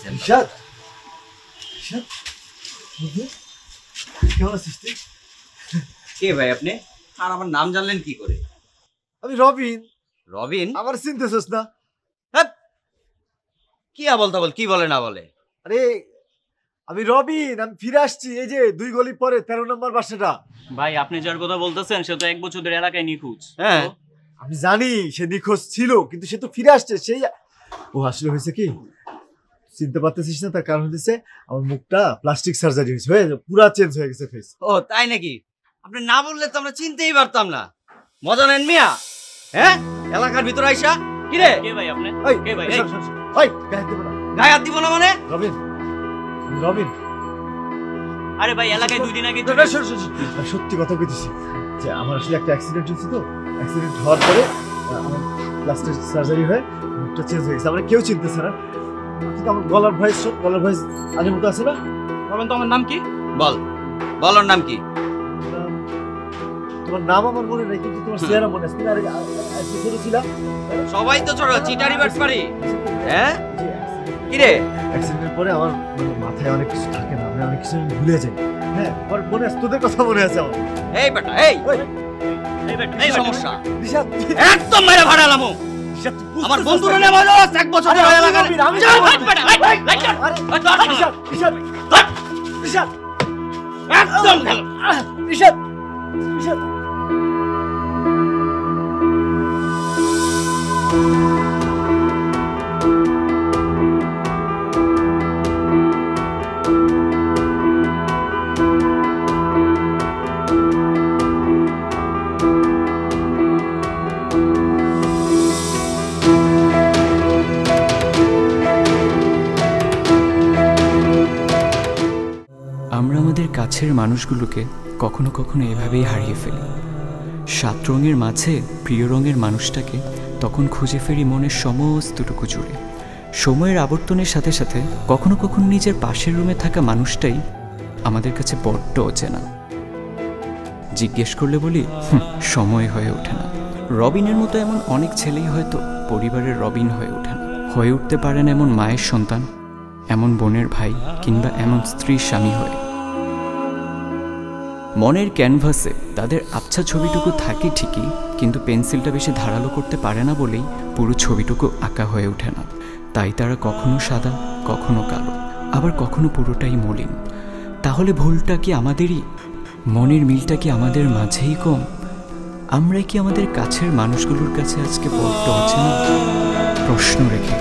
দিয়েছেন। কে ভাই আপনি? আর আমার নাম জানলেন কি করে? আমি রবিন। রবিন? আমার চিনতেছস না? কি আবল তাবল কি বলে না বলে? আরে আমি রবিন, আমি ফিরে আসছি। এই যে 2 গলি পরে 13 নম্বর বাসাটা। ভাই আপনি যার কথা বলতেছেন সে তো 1 বছর ধরে এলাকায় নিখোঁজ। হ্যাঁ আমি জানি সে নিখোঁজ ছিল, কিন্তু সে তো ফিরে আসছে। সেই ও আসলে হয়েছে কি, চিনতে পারতেছিস না? তার কারণ হচ্ছে আমার মুখটা প্লাস্টিক সার্জারি হয়েছে, পুরা চেঞ্জ হয়ে গেছে ফেস। ও তাই নাকি? আপনি না বললে তো আমরা চিনতেই পারতাম না। মজা নেন মিয়া? হ্যাঁ, এলাকার ভিতর আইসা কি রে? কে ভাই আপনি? কে ভাই? ভাই গায়ে দেব না। গায়ে হাত দিব না মানে? রবিন, রবিন। আরে ভাই এলাকায় 2 দিন আগে সত্যি কথা কইতেছি যে আমার আসলে একটা অ্যাক্সিডেন্ট হয়েছে। তো অ্যাক্সিডেন্ট হওয়ার পরে আমার প্লাস্টিক সার্জারি হয়ে মুখটা চেঞ্জ হয়ে গেছে। আমরা কেউ চিনতেছে না, কিন্তু আমার গলার ভয়েস আগের মতো আছে না? বলেন তো আমার নাম কি? বল, বল ওর নাম কি? তোমার নাম আমার মনে নেই, কিন্তু তোমার চেহারা মনে আছে। তুমি আগে ছোট ছিলা। সবাই তো ছোট, চিটারি বাটস পারি। হ্যাঁ কি রে? অ্যাক্সিডেন্টের পরে আমার মাথায় অনেক কিছু থাকে না, আমি অনেক কিছু ভুলে যাই। হ্যাঁ, আমার মনে আছে, তোদের কথা মনে আছে আমার। এই বেটা, এই এই সমস্যা নিশাত, একদম মেরে ভাড়ালামু। আমার বন্ধুরা নেই বলো 1 বছর ধরে এলাকায়। আমি নিশাত একদম গেল। নিশাত নিশাত আমরা আমাদের কাছের মানুষগুলোকে কখনো কখনো এভাবেই হারিয়ে ফেলি। 7 রঙের মাঝে প্রিয় রঙের মানুষটাকে তখন খুঁজে ফেরি মনের সমস্তটুকু জুড়ে। সময়ের আবর্তনের সাথে সাথে কখনো কখনো নিজের পাশের রুমে থাকা মানুষটাই আমাদের কাছে বড্ড অচেনা। জিজ্ঞেস করলে বলি সময় হয়ে ওঠে না। রবিনের মতো এমন অনেক ছেলেই হয়তো পরিবারের রবিন হয়ে ওঠে না, হয়ে উঠতে পারেন এমন মায়ের সন্তান, এমন বোনের ভাই, কিংবা এমন স্ত্রীর স্বামী হয়ে। মনের ক্যানভাসে তাদের আবছা ছবিটুকু থাকে ঠিকই, কিন্তু পেন্সিলটা বেশি ধারালো করতে পারে না বলেই পুরো ছবিটুকু আঁকা হয়ে ওঠে না। তাই তারা কখনো সাদা, কখনো কালো, আবার কখনো পুরোটাই মলিন। তাহলে ভুলটা কি আমাদেরই? মনের মিলটা কি আমাদের মাঝেই কম? আমরাই কি আমাদের কাছের মানুষগুলোর কাছে আজকে বড্ড অচেনা? প্রশ্ন রেখে